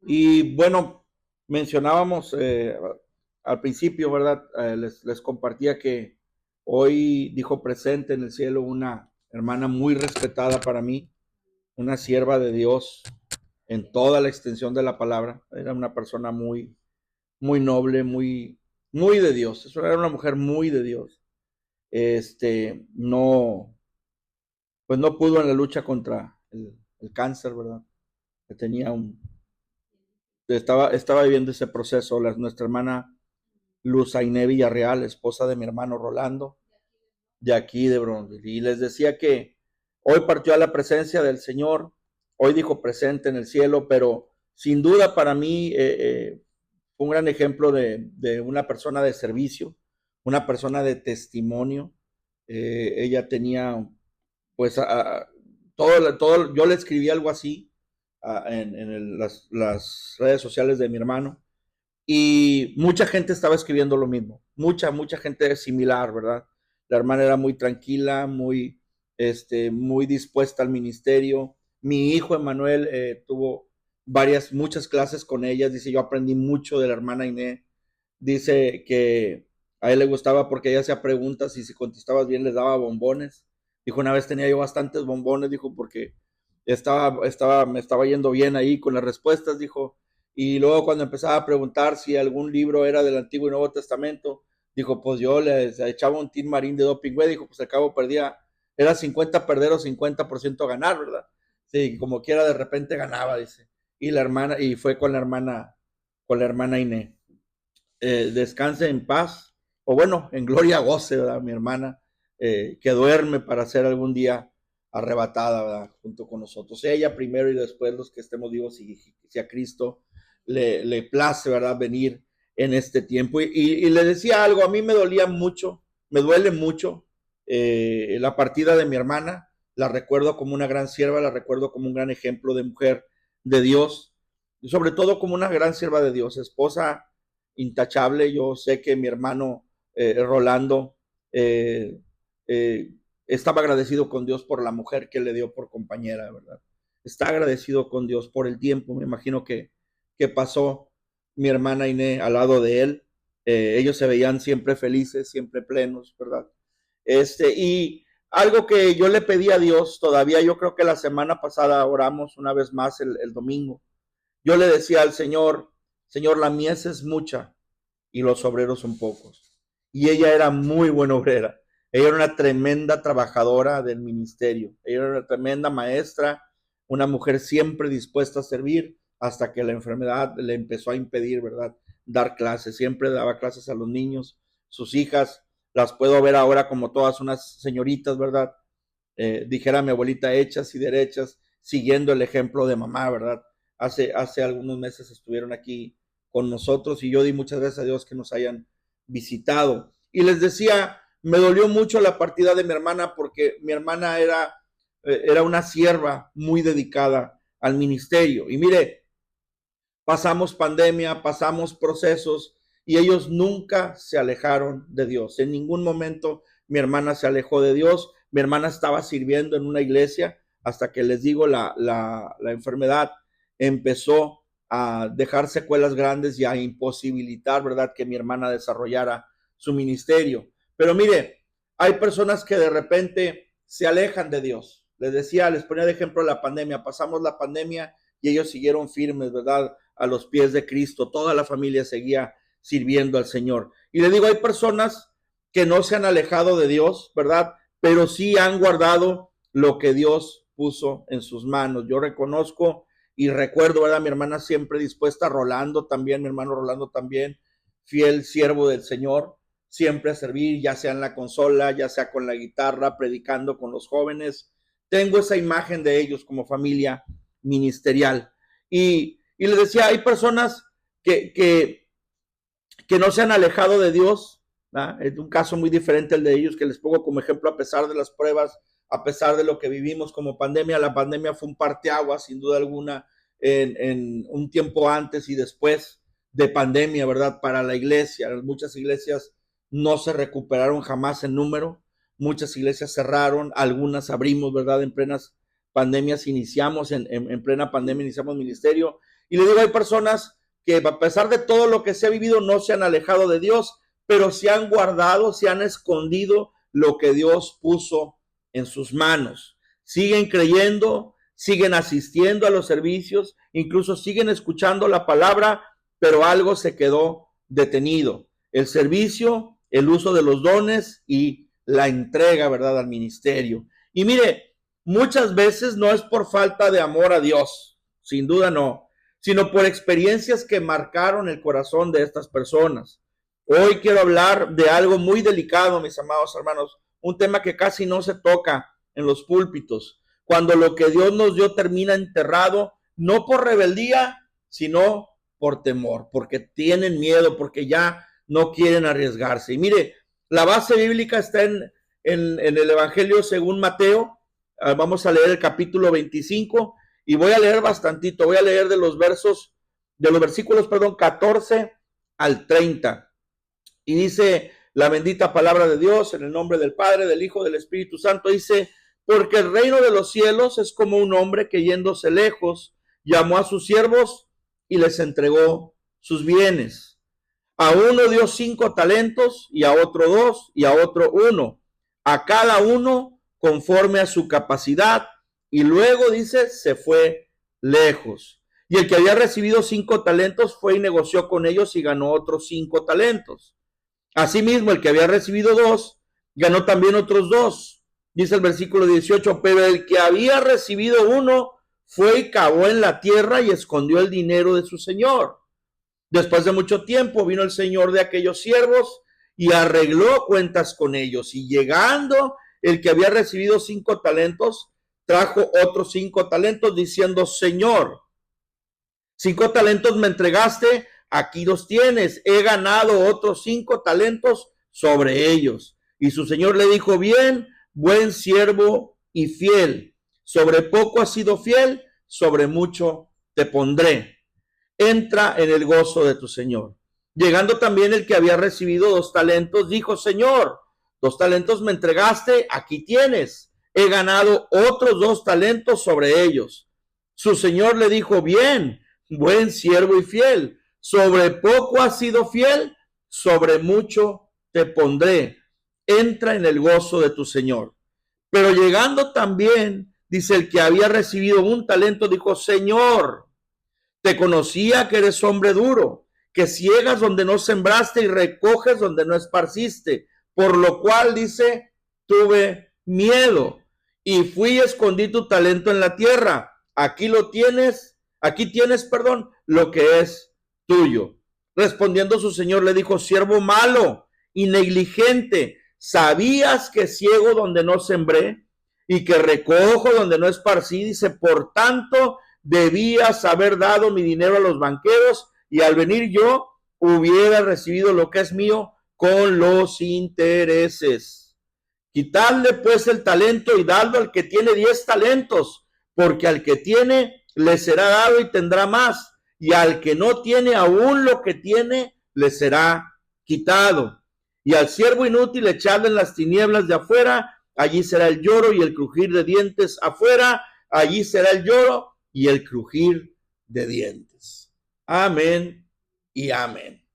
Y bueno, mencionábamos al principio, ¿verdad? Les compartía que hoy dijo presente en el cielo una hermana muy respetada para mí, una sierva de Dios en toda la extensión de la palabra. Era una persona muy, muy noble, muy de Dios. Eso era una mujer muy de Dios. No, pues no pudo en la lucha contra el cáncer, ¿verdad? Que tenía estaba viviendo ese proceso. Nuestra hermana Luz Ainé Villarreal, esposa de mi hermano Rolando, de aquí de Bronzeville. Y les decía que hoy partió a la presencia del Señor, hoy dijo presente en el cielo, pero sin duda para mí fue un gran ejemplo de una persona de servicio, una persona de testimonio. Ella tenía, pues, yo le escribí algo así las redes sociales de mi hermano y mucha gente estaba escribiendo lo mismo, mucha gente similar, ¿verdad? La hermana era muy tranquila, muy dispuesta al ministerio. Mi hijo Emanuel tuvo muchas clases con ellas. Dice, yo aprendí mucho de la hermana Inés. Dice que a él le gustaba porque ella hacía preguntas y si contestabas bien les daba bombones. Dijo, una vez tenía yo bastantes bombones, dijo, porque me estaba yendo bien ahí con las respuestas, dijo. Y luego cuando empezaba a preguntar si algún libro era del Antiguo y Nuevo Testamento, dijo, pues yo les echaba un tin marín de doping, güey, dijo, pues al cabo perdía, era 50 perder o 50% ganar, ¿verdad? Sí, como quiera de repente ganaba, dice. Y fue con la hermana Inés. Descanse en paz, o bueno, en gloria goce, ¿verdad? Mi hermana, que duerme para ser algún día arrebatada, ¿verdad? Junto con nosotros. Ella primero y después los que estemos vivos y si a Cristo le place, ¿verdad? Venir en este tiempo. Y le decía algo, a mí me dolía mucho, me duele mucho la partida de mi hermana. La recuerdo como una gran sierva, la recuerdo como un gran ejemplo de mujer de Dios, y sobre todo como una gran sierva de Dios, esposa intachable. Yo sé que mi hermano Rolando eh, eh, estaba agradecido con Dios por la mujer que le dio por compañera, ¿verdad? Está agradecido con Dios por el tiempo, me imagino que pasó mi hermana Inés al lado de él. Ellos se veían siempre felices, siempre plenos, ¿verdad? Y algo que yo le pedí a Dios, todavía yo creo que la semana pasada oramos una vez más el domingo. Yo le decía al Señor, Señor, la mies es mucha y los obreros son pocos. Y ella era muy buena obrera. Ella era una tremenda trabajadora del ministerio. Ella era una tremenda maestra, una mujer siempre dispuesta a servir hasta que la enfermedad le empezó a impedir, ¿verdad? Dar clases. Siempre daba clases a los niños. Sus hijas las puedo ver ahora como todas unas señoritas, ¿verdad? Dijera mi abuelita, hechas y derechas, siguiendo el ejemplo de mamá, ¿verdad? Hace algunos meses estuvieron aquí con nosotros y yo di muchas gracias a Dios que nos hayan visitado. Y les decía, me dolió mucho la partida de mi hermana porque mi hermana era una sierva muy dedicada al ministerio. Y mire, pasamos pandemia, pasamos procesos y ellos nunca se alejaron de Dios. En ningún momento mi hermana se alejó de Dios. Mi hermana estaba sirviendo en una iglesia hasta que les digo, la enfermedad empezó a dejar secuelas grandes y a imposibilitar, ¿verdad?, que mi hermana desarrollara su ministerio. Pero mire, hay personas que de repente se alejan de Dios. Les decía, les ponía de ejemplo la pandemia. Pasamos la pandemia y ellos siguieron firmes, ¿verdad?, a los pies de Cristo. Toda la familia seguía sirviendo al Señor. Y le digo, hay personas que no se han alejado de Dios, ¿verdad? Pero sí han guardado lo que Dios puso en sus manos. Yo reconozco y recuerdo, ¿verdad? Mi hermana siempre dispuesta, Rolando también, mi hermano Rolando también, fiel siervo del Señor, siempre a servir, ya sea en la consola, ya sea con la guitarra, predicando con los jóvenes. Tengo esa imagen de ellos como familia ministerial. Y les decía, hay personas que, que, que no se han alejado de Dios. ¿verdad? Es un caso muy diferente al de ellos que les pongo como ejemplo a pesar de las pruebas, a pesar de lo que vivimos como pandemia. La pandemia fue un parteaguas, sin duda alguna, en un tiempo antes y después de pandemia, ¿verdad? Para la iglesia. Muchas iglesias no se recuperaron jamás en número. Muchas iglesias cerraron, algunas abrimos, ¿verdad? En plenas pandemias iniciamos, en plena pandemia iniciamos ministerio Y le digo, hay personas que a pesar de todo lo que se ha vivido no se han alejado de Dios, pero se han guardado, se han escondido lo que Dios puso en sus manos. Siguen creyendo, siguen asistiendo a los servicios, incluso siguen escuchando la palabra, pero algo se quedó detenido. El servicio, el uso de los dones y la entrega, ¿verdad?, al ministerio. Y mire, muchas veces no es por falta de amor a Dios, sin duda no, sino por experiencias que marcaron el corazón de estas personas. Hoy quiero hablar de algo muy delicado, mis amados hermanos, un tema que casi no se toca en los púlpitos, cuando lo que Dios nos dio termina enterrado, no por rebeldía, sino por temor, porque tienen miedo, porque ya no quieren arriesgarse. Y mire, la base bíblica está en el Evangelio según Mateo. Vamos a leer el capítulo 25 y voy a leer bastantito, voy a leer de los versículos 14 al 30. Y dice la bendita palabra de Dios en el nombre del Padre, del Hijo, del Espíritu Santo, dice: porque el reino de los cielos es como un hombre que yéndose lejos, llamó a sus siervos y les entregó sus bienes. A uno dio 5 talentos, y a otro 2, y a otro 1, a cada uno conforme a su capacidad, y luego dice, se fue lejos. Y el que había recibido 5 talentos fue y negoció con ellos y ganó otros 5 talentos. Asimismo, el que había recibido 2, ganó también otros 2. Dice el versículo 18, pero el que había recibido 1 fue y cavó en la tierra y escondió el dinero de su señor. Después de mucho tiempo vino el señor de aquellos siervos y arregló cuentas con ellos. Y llegando el que había recibido 5 talentos, trajo otros 5 talentos diciendo, Señor, 5 talentos me entregaste, aquí los tienes, he ganado otros 5 talentos sobre ellos. Y su señor le dijo, bien, buen siervo y fiel, sobre poco has sido fiel, sobre mucho te pondré. Entra en el gozo de tu señor. Llegando también el que había recibido 2 talentos, dijo, Señor, 2 talentos me entregaste, aquí tienes, he ganado otros 2 talentos sobre ellos. Su señor le dijo, bien, buen siervo y fiel, sobre poco has sido fiel, sobre mucho te pondré. Entra en el gozo de tu señor. Pero llegando también, dice el que había recibido 1 talento, dijo, Señor, te conocía que eres hombre duro, que ciegas donde no sembraste y recoges donde no esparciste, por lo cual, dice, tuve miedo y fui y escondí tu talento en la tierra. Aquí tienes, lo que es tuyo. Respondiendo su señor le dijo, siervo malo y negligente, ¿sabías que ciego donde no sembré y que recojo donde no esparcí? Dice, por tanto, debías haber dado mi dinero a los banqueros y al venir yo hubiera recibido lo que es mío con los intereses. Quitadle pues el talento y dadlo al que tiene 10 talentos, porque al que tiene le será dado y tendrá más, y al que no tiene aún lo que tiene le será quitado. Y al siervo inútil echadle en las tinieblas de afuera, allí será el lloro y el crujir de dientes afuera, allí será el lloro y el crujir de dientes. Amén y amén.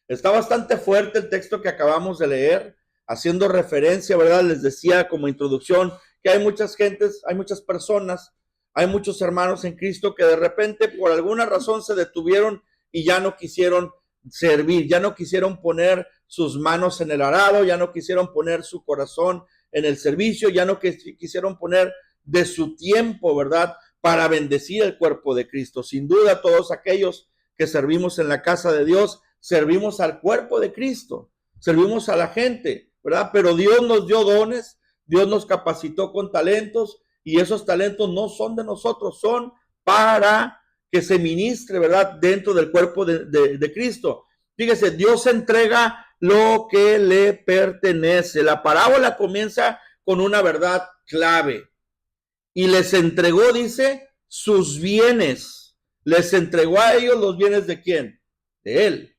Está bastante fuerte el texto que acabamos de leer, haciendo referencia, ¿verdad? Les decía como introducción que hay muchas gentes, hay muchas personas, hay muchos hermanos en Cristo que de repente por alguna razón se detuvieron y ya no quisieron servir, ya no quisieron poner sus manos en el arado, ya no quisieron poner su corazón en el servicio, ya no quisieron poner de su tiempo, ¿verdad?, para bendecir el cuerpo de Cristo. Sin duda, todos aquellos que servimos en la casa de Dios, servimos al cuerpo de Cristo, servimos a la gente, ¿verdad? Pero Dios nos dio dones, Dios nos capacitó con talentos y esos talentos no son de nosotros, son para que se ministre, ¿verdad?, dentro del cuerpo de Cristo. Fíjese, Dios entrega lo que le pertenece. La parábola comienza con una verdad clave. Y les entregó, dice, sus bienes. Les entregó a ellos los bienes ¿de quién? De él.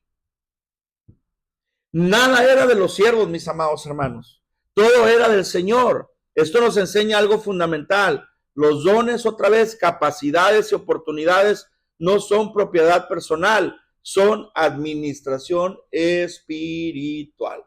Nada era de los siervos, mis amados hermanos. Todo era del Señor. Esto nos enseña algo fundamental. Los dones, otra vez, capacidades y oportunidades no son propiedad personal, son administración espiritual.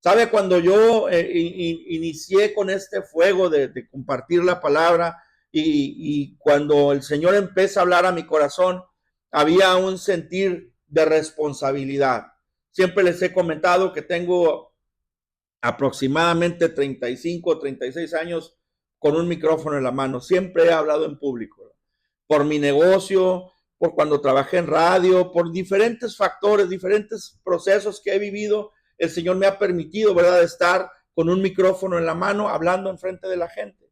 ¿Sabe? Cuando yo inicié con este fuego de compartir la palabra y cuando el Señor empieza a hablar a mi corazón, había un sentir de responsabilidad. Siempre les he comentado que tengo aproximadamente 35 o 36 años con un micrófono en la mano. Siempre he hablado en público. Por mi negocio, por cuando trabajé en radio, por diferentes factores, diferentes procesos que he vivido, el Señor me ha permitido, ¿verdad?, estar con un micrófono en la mano hablando enfrente de la gente.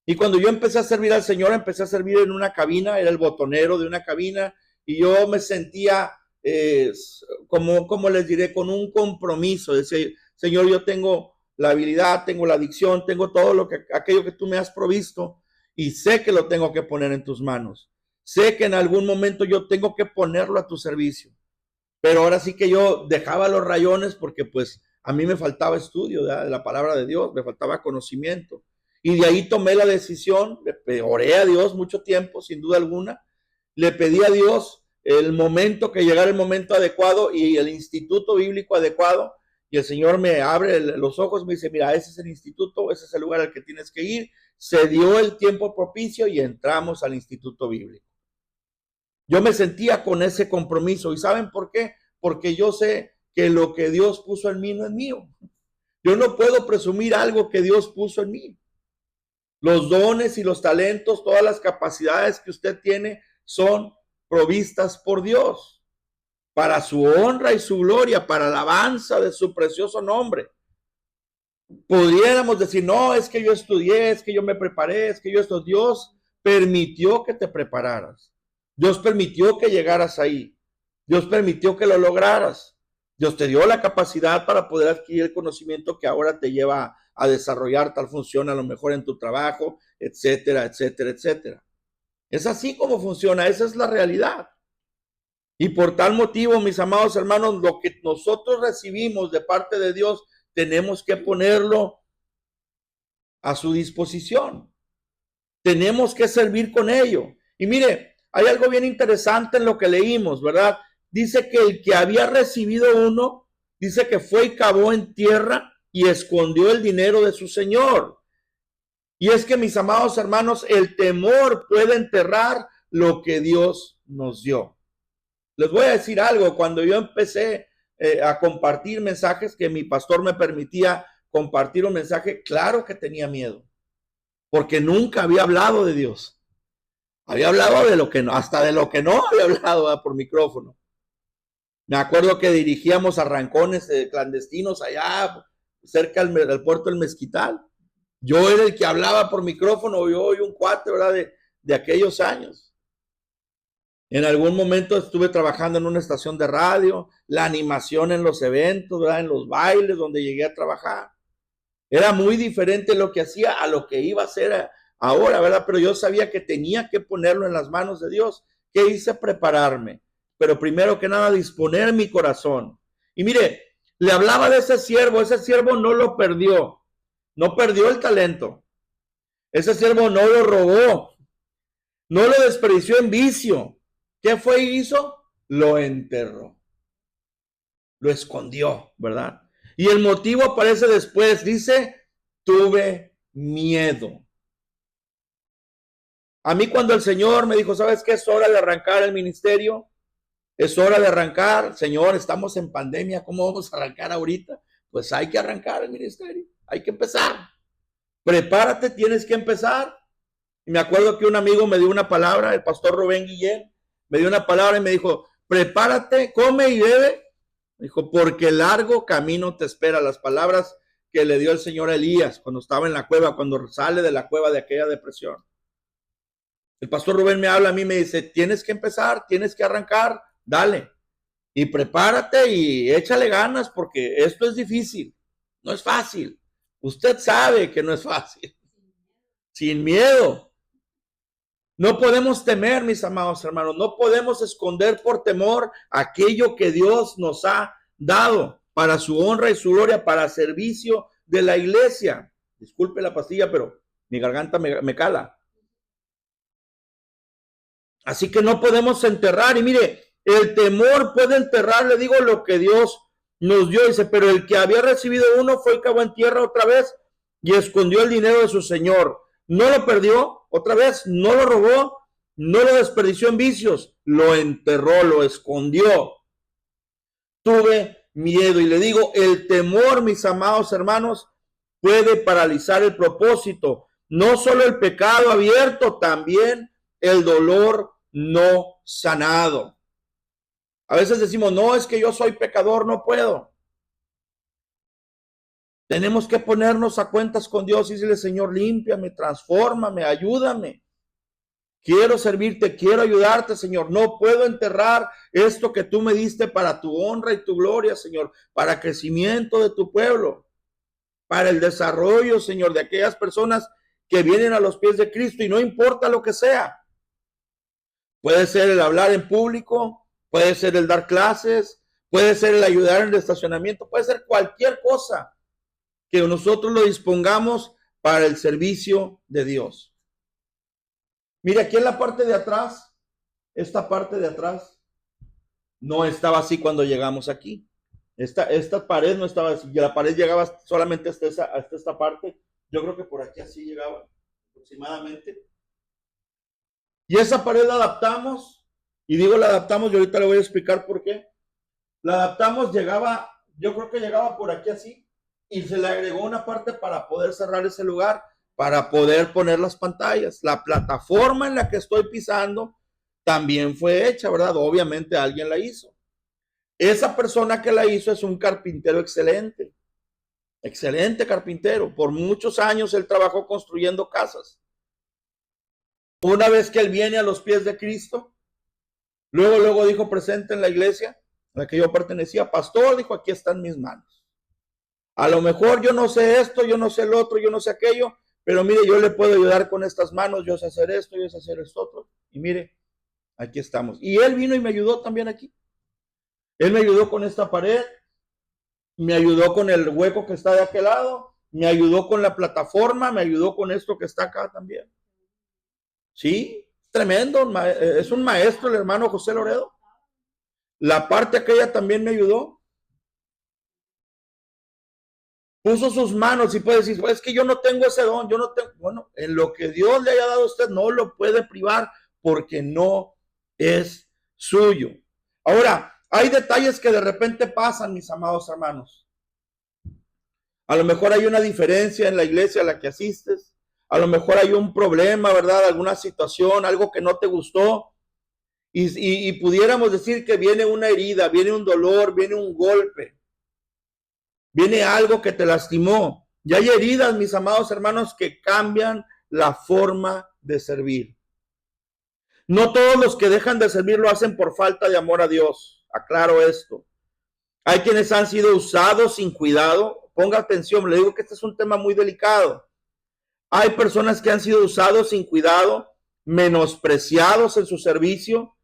Y cuando yo empecé a servir al Señor, empecé a servir en una cabina, era el botonero de una cabina, y yo me sentía, como les diré, con un compromiso. Decía, Señor, yo tengo la habilidad, tengo la adicción, tengo todo aquello que tú me has provisto, y sé que lo tengo que poner en tus manos. Sé que en algún momento yo tengo que ponerlo a tu servicio. Pero ahora sí que yo dejaba los rayones porque pues a mí me faltaba estudio de la palabra de Dios, me faltaba conocimiento. Y de ahí tomé la decisión, oré a Dios mucho tiempo, sin duda alguna. Le pedí a Dios el momento, que llegara el momento adecuado y el instituto bíblico adecuado. Y el Señor me abre los ojos, me dice, mira, ese es el instituto, ese es el lugar al que tienes que ir. Se dio el tiempo propicio y entramos al instituto bíblico. Yo me sentía con ese compromiso. ¿Y saben por qué? Porque yo sé que lo que Dios puso en mí no es mío. Yo no puedo presumir algo que Dios puso en mí. Los dones y los talentos, todas las capacidades que usted tiene son provistas por Dios para su honra y su gloria, para alabanza de su precioso nombre. Pudiéramos decir, no, es que yo estudié, es que yo me preparé, es que yo esto. Dios permitió que te prepararas. Dios permitió que llegaras ahí. Dios permitió que lo lograras. Dios te dio la capacidad para poder adquirir el conocimiento que ahora te lleva a desarrollar tal función, a lo mejor en tu trabajo, etcétera, etcétera, etcétera. Es así como funciona, esa es la realidad. Y por tal motivo, mis amados hermanos, lo que nosotros recibimos de parte de Dios, tenemos que ponerlo a su disposición. Tenemos que servir con ello. Y mire, hay algo bien interesante en lo que leímos, ¿verdad? Dice que el que había recibido uno, dice que fue y cavó en tierra y escondió el dinero de su señor. Y es que, mis amados hermanos, el temor puede enterrar lo que Dios nos dio. Les voy a decir algo, cuando yo empecé a compartir mensajes, que mi pastor me permitía compartir un mensaje, claro que tenía miedo, porque nunca había hablado de Dios. Había hablado de lo que no, hasta de lo que no había hablado por micrófono. Me acuerdo que dirigíamos arrancones clandestinos allá cerca del puerto del Mezquital. Yo era el que hablaba por micrófono, yo y un cuate, ¿verdad? De aquellos años. En algún momento estuve trabajando en una estación de radio, la animación en los eventos, ¿verdad? En los bailes donde llegué a trabajar. Era muy diferente lo que hacía a lo que iba a hacer ahora, ¿verdad? Pero yo sabía que tenía que ponerlo en las manos de Dios. ¿Qué hice? Prepararme. Pero primero que nada, disponer mi corazón. Y mire, le hablaba de ese siervo no lo perdió. No perdió el talento. Ese siervo no lo robó. No lo desperdició en vicio. ¿Qué fue y hizo? Lo enterró. Lo escondió, ¿verdad? Y el motivo aparece después. Dice, tuve miedo. A mí cuando el Señor me dijo, ¿sabes qué? Es hora de arrancar el ministerio. Es hora de arrancar. Señor, estamos en pandemia. ¿Cómo vamos a arrancar ahorita? Pues hay que arrancar el ministerio. Hay que empezar. Prepárate, tienes que empezar. Y me acuerdo que un amigo me dio una palabra, el pastor Rubén Guillén, me dio una palabra y me dijo, prepárate, come y bebe. Me dijo, porque largo camino te espera. Las palabras que le dio el Señor a Elías cuando estaba en la cueva, cuando sale de la cueva de aquella depresión. El pastor Rubén me habla a mí, me dice, tienes que empezar, tienes que arrancar, dale. Y prepárate y échale ganas porque esto es difícil, no es fácil. Usted sabe que no es fácil. Sin miedo. No podemos temer, mis amados hermanos, no podemos esconder por temor aquello que Dios nos ha dado para su honra y su gloria, para servicio de la iglesia. Disculpe la pastilla, pero mi garganta me cala. Así que no podemos enterrar. Y mire, el temor puede enterrar, le digo, lo que Dios nos dio. Dice, pero el que había recibido uno fue y cavó en tierra otra vez y escondió el dinero de su señor. No lo perdió otra vez, no lo robó, no lo desperdició en vicios, lo enterró, lo escondió. Tuve miedo y le digo, el temor, mis amados hermanos, puede paralizar el propósito. No solo el pecado abierto, también el dolor no sanado. A veces decimos, no, es que yo soy pecador, no puedo. Tenemos que ponernos a cuentas con Dios y decirle, Señor, límpiame, transfórmame, ayúdame. Quiero servirte, quiero ayudarte, Señor. No puedo enterrar esto que tú me diste para tu honra y tu gloria, Señor, para crecimiento de tu pueblo, para el desarrollo, Señor, de aquellas personas que vienen a los pies de Cristo, y no importa lo que sea. Puede ser el hablar en público, puede ser el dar clases, puede ser el ayudar en el estacionamiento, puede ser cualquier cosa que nosotros lo dispongamos para el servicio de Dios. Mire, aquí en la parte de atrás, esta parte de atrás no estaba así cuando llegamos aquí. Esta pared no estaba así, la pared llegaba solamente hasta esta parte. Yo creo que por aquí así llegaba aproximadamente. Y esa pared la adaptamos, y digo la adaptamos, y ahorita le voy a explicar por qué. La adaptamos, yo creo que llegaba por aquí así, y se le agregó una parte para poder cerrar ese lugar, para poder poner las pantallas. La plataforma en la que estoy pisando también fue hecha, ¿verdad? Obviamente alguien la hizo. Esa persona que la hizo es un carpintero excelente, excelente carpintero. Por muchos años él trabajó construyendo casas. Una vez que él viene a los pies de Cristo, luego dijo presente en la iglesia a la que yo pertenecía, pastor, dijo, aquí están mis manos. A lo mejor yo no sé esto, yo no sé el otro, yo no sé aquello, pero mire, yo le puedo ayudar con estas manos, yo sé hacer esto, yo sé hacer esto otro. Y mire, aquí estamos. Y él vino y me ayudó también aquí. Él me ayudó con esta pared, me ayudó con el hueco que está de aquel lado, me ayudó con la plataforma, me ayudó con esto que está acá también. Sí, tremendo, es un maestro el hermano José Loredo. La parte aquella también me ayudó. Puso sus manos y puede decir, es que yo no tengo ese don, yo no tengo, bueno, en lo que Dios le haya dado a usted no lo puede privar porque no es suyo. Ahora, hay detalles que de repente pasan, mis amados hermanos. A lo mejor hay una diferencia en la iglesia a la que asistes. A lo mejor hay un problema, ¿verdad? Alguna situación, algo que no te gustó. Y pudiéramos decir que viene una herida, viene un dolor, viene un golpe. Viene algo que te lastimó. Y hay heridas, mis amados hermanos, que cambian la forma de servir. No todos los que dejan de servir lo hacen por falta de amor a Dios. Aclaro esto. Hay quienes han sido usados sin cuidado. Ponga atención, le digo que este es un tema muy delicado. Hay personas que han sido usados sin cuidado, menospreciados en su servicio,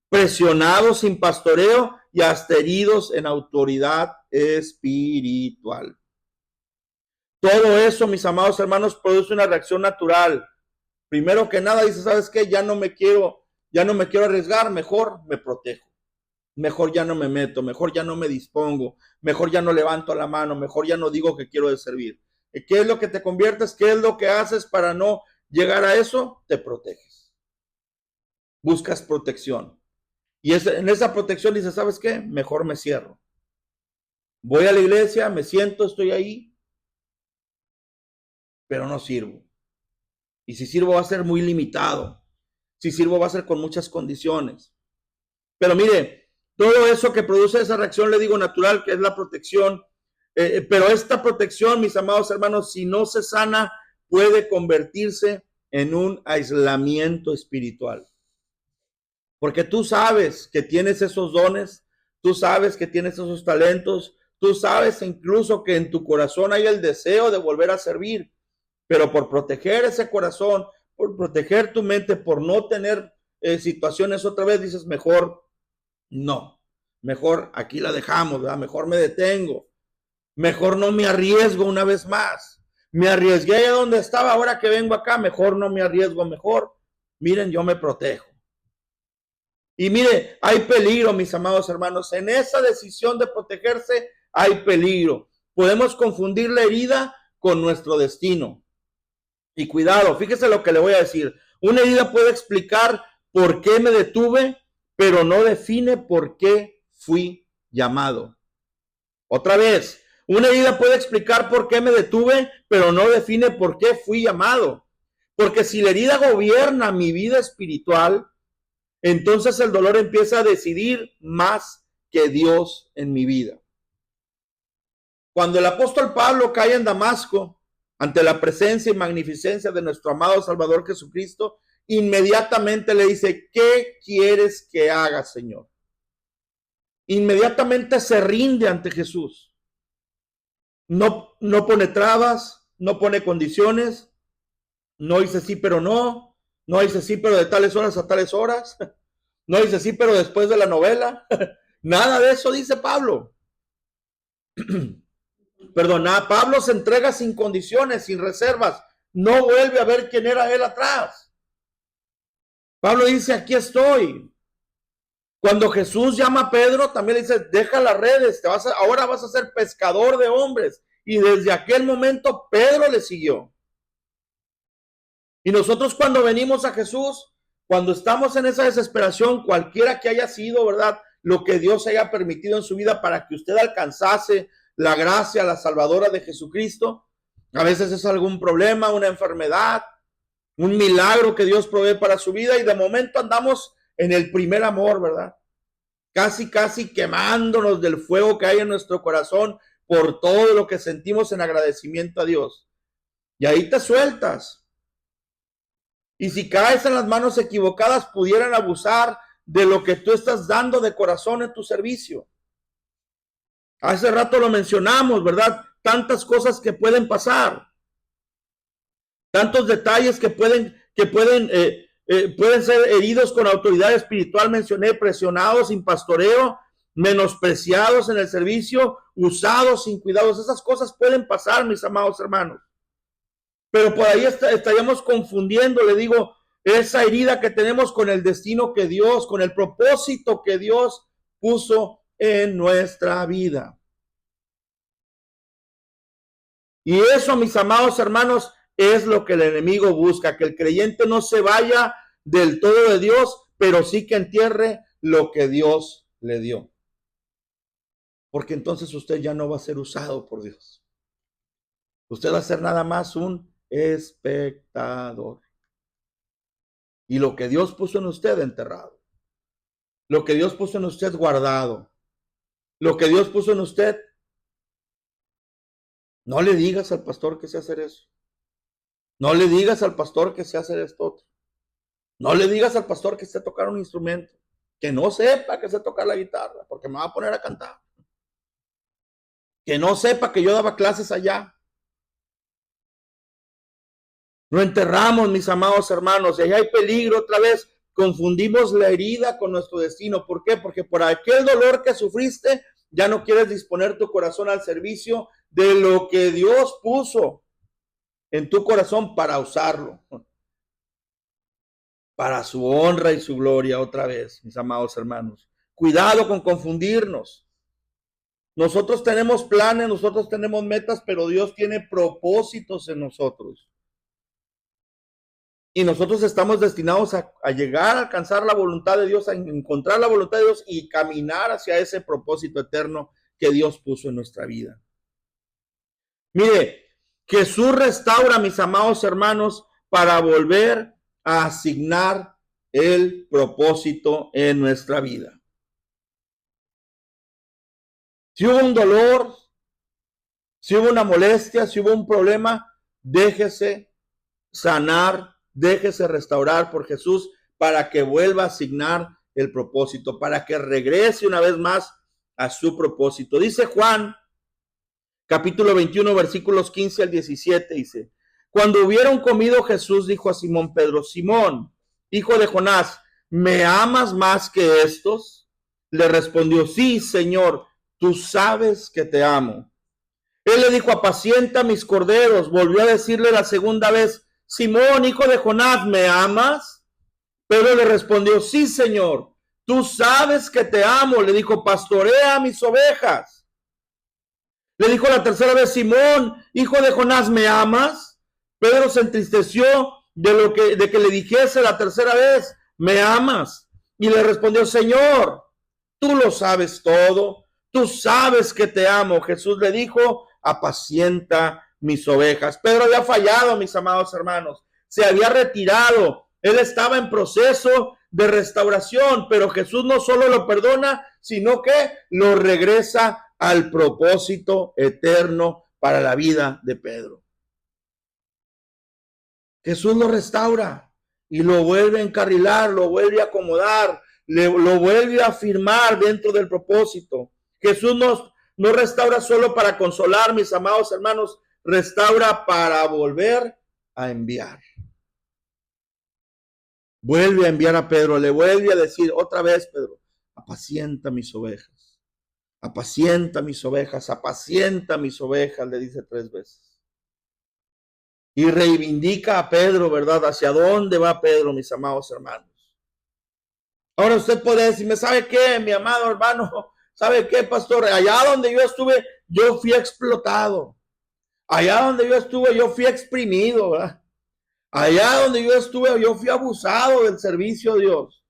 presionados sin pastoreo y hasta heridos en autoridad espiritual. Todo eso, mis amados hermanos, produce una reacción natural. Primero que nada, dice, ¿sabes qué? Ya no me quiero arriesgar, mejor me protejo. Mejor ya no me meto, mejor ya no me dispongo, mejor ya no levanto la mano, mejor ya no digo que quiero servir. ¿Qué es lo que te conviertes? ¿Qué es lo que haces para no llegar a eso? Te proteges. Buscas protección. Y en esa protección dices, ¿sabes qué? Mejor me cierro. Voy a la iglesia, me siento, estoy ahí, pero no sirvo. Y si sirvo va a ser muy limitado. Si sirvo va a ser con muchas condiciones. Pero mire, todo eso que produce esa reacción, le digo natural, que es la protección. Pero esta protección, mis amados hermanos, si no se sana, puede convertirse en un aislamiento espiritual. Porque tú sabes que tienes esos dones, tú sabes que tienes esos talentos, tú sabes incluso que en tu corazón hay el deseo de volver a servir, pero por proteger ese corazón, por proteger tu mente, por no tener situaciones otra vez, dices, mejor no, mejor aquí la dejamos, ¿verdad? Mejor me detengo, mejor no me arriesgo una vez más. Me arriesgué allá donde estaba, ahora que vengo acá, mejor no me arriesgo, mejor, miren, yo me protejo. Y mire, hay peligro, mis amados hermanos. En esa decisión de protegerse hay peligro. Podemos confundir la herida con nuestro destino. Y cuidado, fíjese lo que le voy a decir. Una herida puede explicar por qué me detuve, pero no define por qué fui llamado. Otra vez, una herida puede explicar por qué me detuve, pero no define por qué fui llamado. Porque si la herida gobierna mi vida espiritual, entonces el dolor empieza a decidir más que Dios en mi vida. Cuando el apóstol Pablo cae en Damasco, ante la presencia y magnificencia de nuestro amado Salvador Jesucristo, inmediatamente le dice, ¿qué quieres que haga, Señor? Inmediatamente se rinde ante Jesús. No pone trabas, no pone condiciones, no dice sí, pero no dice sí, pero de tales horas a tales horas, no dice sí, pero después de la novela, nada de eso dice Pablo. Perdona, Pablo se entrega sin condiciones, sin reservas, no vuelve a ver quién era él atrás. Pablo dice, aquí estoy. Cuando Jesús llama a Pedro, también le dice, deja las redes, ahora vas a ser pescador de hombres. Y desde aquel momento Pedro le siguió. Y nosotros cuando venimos a Jesús, cuando estamos en esa desesperación, cualquiera que haya sido, ¿verdad? Lo que Dios haya permitido en su vida para que usted alcanzase la gracia, la salvadora de Jesucristo. A veces es algún problema, una enfermedad, un milagro que Dios provee para su vida y de momento andamos en el primer amor, ¿verdad? Casi quemándonos del fuego que hay en nuestro corazón por todo lo que sentimos en agradecimiento a Dios. Y ahí te sueltas. Y si caes en las manos equivocadas, pudieran abusar de lo que tú estás dando de corazón en tu servicio. Hace rato lo mencionamos, ¿verdad? Tantas cosas que pueden pasar. Tantos detalles que pueden ser heridos con autoridad espiritual, mencioné, presionados sin pastoreo, menospreciados en el servicio, usados sin cuidados. Esas cosas pueden pasar, mis amados hermanos. Pero por ahí estaríamos confundiendo, le digo, esa herida que tenemos con el destino que Dios, con el propósito que Dios puso en nuestra vida. Y eso, mis amados hermanos, es lo que el enemigo busca, que el creyente no se vaya del todo de Dios, pero sí que entierre lo que Dios le dio. Porque entonces usted ya no va a ser usado por Dios. Usted va a ser nada más un espectador. Y lo que Dios puso en usted enterrado. Lo que Dios puso en usted guardado. Lo que Dios puso en usted. No le digas al pastor que sé hacer eso. No le digas al pastor que sé hacer esto otro. No le digas al pastor que sé tocar un instrumento. Que no sepa que sé tocar la guitarra, porque me va a poner a cantar. Que no sepa que yo daba clases allá. Lo enterramos, mis amados hermanos, y ahí hay peligro otra vez. Confundimos la herida con nuestro destino. ¿Por qué? Porque por aquel dolor que sufriste, ya no quieres disponer tu corazón al servicio de lo que Dios puso en tu corazón para usarlo. Para su honra y su gloria otra vez, mis amados hermanos. Cuidado con confundirnos. Nosotros tenemos planes, nosotros tenemos metas, pero Dios tiene propósitos en nosotros. Y nosotros estamos destinados a llegar a alcanzar la voluntad de Dios, a encontrar la voluntad de Dios y caminar hacia ese propósito eterno que Dios puso en nuestra vida. Mire, Jesús restaura, mis amados hermanos, para volver a asignar el propósito en nuestra vida. Si hubo un dolor, si hubo una molestia, si hubo un problema, déjese sanar, déjese restaurar por Jesús para que vuelva a asignar el propósito, para que regrese una vez más a su propósito. Dice Juan, capítulo 21, versículos 15 al 17, dice: Cuando hubieron comido, Jesús dijo a Simón Pedro: Simón, hijo de Jonás, ¿me amas más que estos? Le respondió: Sí, Señor, tú sabes que te amo. Él le dijo: apacienta mis corderos. Volvió a decirle la segunda vez: Simón, hijo de Jonás, ¿me amas? Pedro le respondió: Sí, Señor, tú sabes que te amo. Le dijo, pastorea mis ovejas. Le dijo la tercera vez, Simón, hijo de Jonás, ¿me amas? Pedro se entristeció de que le dijese la tercera vez, ¿me amas? Y le respondió, Señor, tú lo sabes todo, tú sabes que te amo. Jesús le dijo, apacienta mis ovejas. Pedro había fallado, mis amados hermanos, se había retirado, él estaba en proceso de restauración, pero Jesús no solo lo perdona, sino que lo regresa al propósito eterno para la vida de Pedro. Jesús lo restaura y lo vuelve a encarrilar, lo vuelve a acomodar, lo vuelve a afirmar dentro del propósito. Jesús no restaura solo para consolar, mis amados hermanos, restaura para volver a enviar. Vuelve a enviar a Pedro, le vuelve a decir otra vez, Pedro, apacienta mis ovejas, apacienta mis ovejas, apacienta mis ovejas, le dice 3 veces. Y reivindica a Pedro, ¿verdad? ¿Hacia dónde va Pedro, mis amados hermanos? Ahora usted puede decirme, ¿sabe qué, mi amado hermano? ¿Sabe qué, pastor? Allá donde yo estuve, yo fui explotado. Allá donde yo estuve, yo fui exprimido, ¿verdad? Allá donde yo estuve, yo fui abusado del servicio de Dios.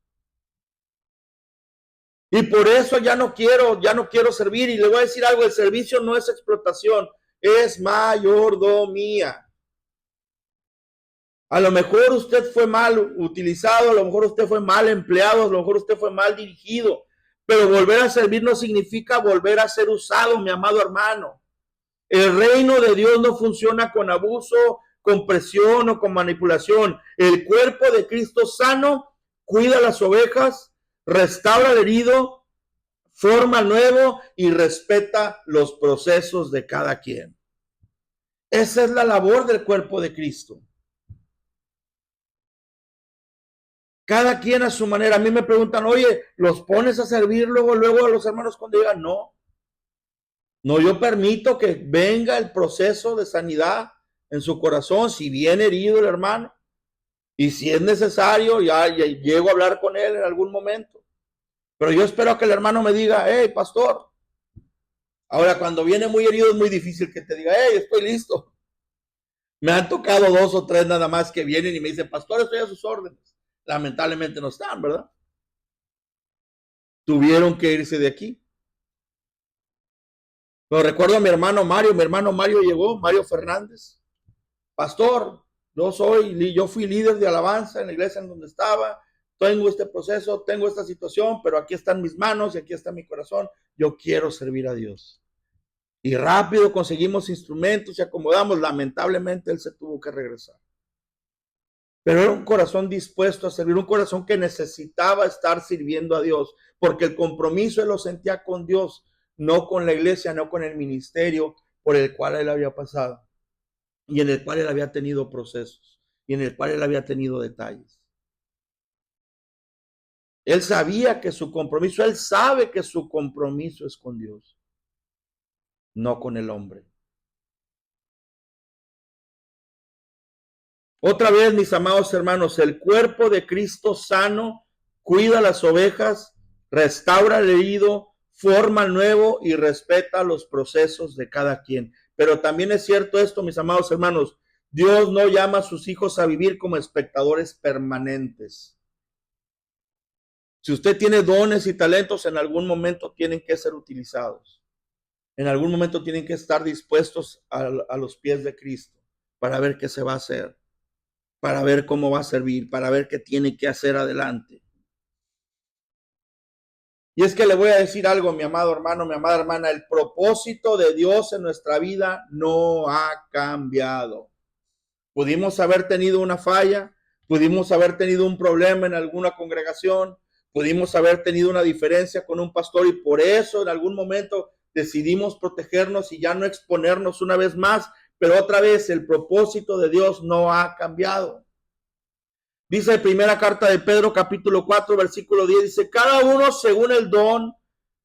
Y por eso ya no quiero servir. Y le voy a decir algo, el servicio no es explotación, es mayordomía. A lo mejor usted fue mal utilizado, a lo mejor usted fue mal empleado, a lo mejor usted fue mal dirigido, pero volver a servir no significa volver a ser usado, mi amado hermano. El reino de Dios no funciona con abuso, con presión o con manipulación. El cuerpo de Cristo sano cuida las ovejas, restaura al herido, forma al nuevo y respeta los procesos de cada quien. Esa es la labor del cuerpo de Cristo. Cada quien a su manera. A mí me preguntan, oye, ¿los pones a servir luego a los hermanos cuando llegan? No. No, yo permito que venga el proceso de sanidad en su corazón, si viene herido el hermano. Y si es necesario, ya llego a hablar con él en algún momento. Pero yo espero que el hermano me diga, hey, pastor. Ahora, cuando viene muy herido es muy difícil que te diga, hey, estoy listo. Me han tocado 2 o 3 nada más que vienen y me dicen, pastor, estoy a sus órdenes. Lamentablemente no están, ¿verdad? Tuvieron que irse de aquí. Pero recuerdo a mi hermano Mario llegó, Mario Fernández. Pastor, yo fui líder de alabanza en la iglesia en donde estaba, tengo este proceso, tengo esta situación, pero aquí están mis manos y aquí está mi corazón, yo quiero servir a Dios. Y rápido conseguimos instrumentos y acomodamos, lamentablemente él se tuvo que regresar. Pero era un corazón dispuesto a servir, un corazón que necesitaba estar sirviendo a Dios, porque el compromiso él lo sentía con Dios, no con la iglesia, no con el ministerio por el cual él había pasado y en el cual él había tenido procesos y en el cual él había tenido detalles. Él sabía que su compromiso, él sabe que su compromiso es con Dios, no con el hombre. Otra vez, mis amados hermanos, el cuerpo de Cristo sano cuida las ovejas, restaura el herido, forma el nuevo y respeta los procesos de cada quien. Pero también es cierto esto, mis amados hermanos, Dios no llama a sus hijos a vivir como espectadores permanentes. Si usted tiene dones y talentos, en algún momento tienen que ser utilizados. En algún momento tienen que estar dispuestos a los pies de Cristo para ver qué se va a hacer, para ver cómo va a servir, para ver qué tiene que hacer adelante. Y es que le voy a decir algo, mi amado hermano, mi amada hermana, el propósito de Dios en nuestra vida no ha cambiado. Pudimos haber tenido una falla, pudimos haber tenido un problema en alguna congregación, pudimos haber tenido una diferencia con un pastor y por eso en algún momento decidimos protegernos y ya no exponernos una vez más, pero otra vez el propósito de Dios no ha cambiado. Dice la primera carta de Pedro, capítulo 4, versículo 10, dice, cada uno según el don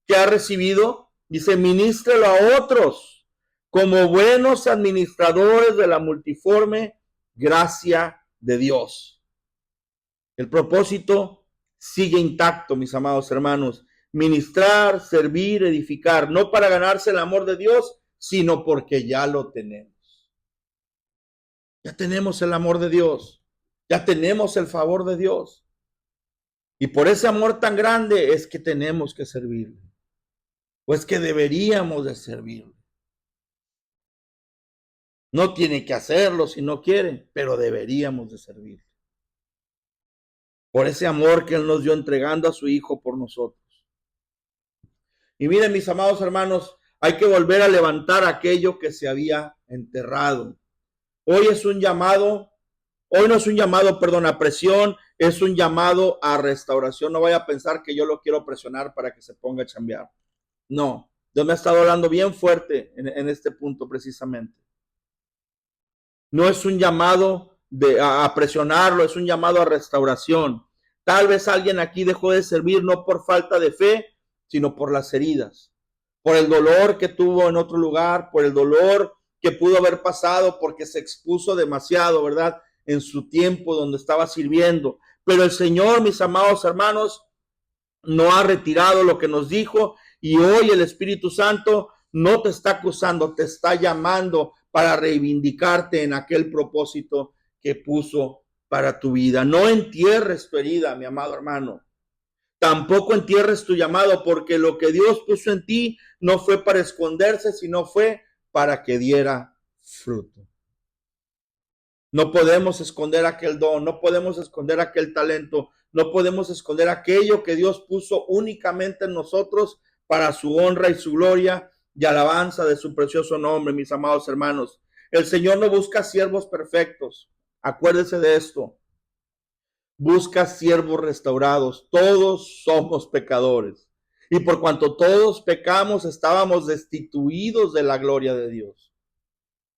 que ha recibido, dice, ministrelo a otros como buenos administradores de la multiforme gracia de Dios. El propósito sigue intacto, mis amados hermanos. Ministrar, servir, edificar, no para ganarse el amor de Dios, sino porque ya lo tenemos. Ya tenemos el amor de Dios, ya tenemos el favor de Dios. Y por ese amor tan grande es que tenemos que servirle. Pues que deberíamos de servirle. No tiene que hacerlo si no quiere, pero deberíamos de servirle. Por ese amor que Él nos dio entregando a su Hijo por nosotros. Y miren, mis amados hermanos, hay que volver a levantar aquello que se había enterrado. Hoy es un llamado, hoy no es un llamado, perdón, a presión, es un llamado a restauración. No vaya a pensar que yo lo quiero presionar para que se ponga a chambear. No, Dios me ha estado hablando bien fuerte en este punto precisamente. No es un llamado a presionarlo, es un llamado a restauración. Tal vez alguien aquí dejó de servir no por falta de fe, sino por las heridas, por el dolor que tuvo en otro lugar, por el dolor que pudo haber pasado porque se expuso demasiado, ¿verdad? En su tiempo donde estaba sirviendo. Pero el Señor, mis amados hermanos, no ha retirado lo que nos dijo y hoy el Espíritu Santo no te está acusando, te está llamando para reivindicarte en aquel propósito que puso para tu vida. No entierres tu herida, mi amado hermano. Tampoco entierres tu llamado, porque lo que Dios puso en ti no fue para esconderse, sino fue para que diera fruto. No podemos esconder aquel don, no podemos esconder aquel talento, no podemos esconder aquello que Dios puso únicamente en nosotros para su honra y su gloria y alabanza de su precioso nombre, mis amados hermanos. El Señor no busca siervos perfectos. Acuérdese de esto. Busca siervos restaurados. Todos somos pecadores. Y por cuanto todos pecamos, estábamos destituidos de la gloria de Dios.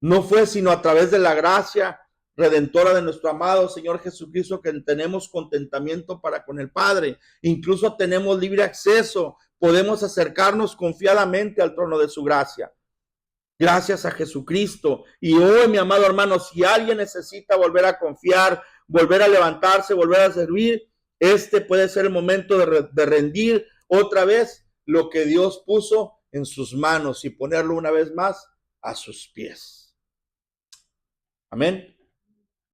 No fue sino a través de la gracia redentora de nuestro amado Señor Jesucristo que tenemos contentamiento para con el Padre. Incluso tenemos libre acceso. Podemos acercarnos confiadamente al trono de su gracia. Gracias a Jesucristo. Y hoy, mi amado hermano, si alguien necesita volver a confiar, volver a levantarse, volver a servir, este puede ser el momento de rendir otra vez lo que Dios puso en sus manos y ponerlo una vez más a sus pies. Amén.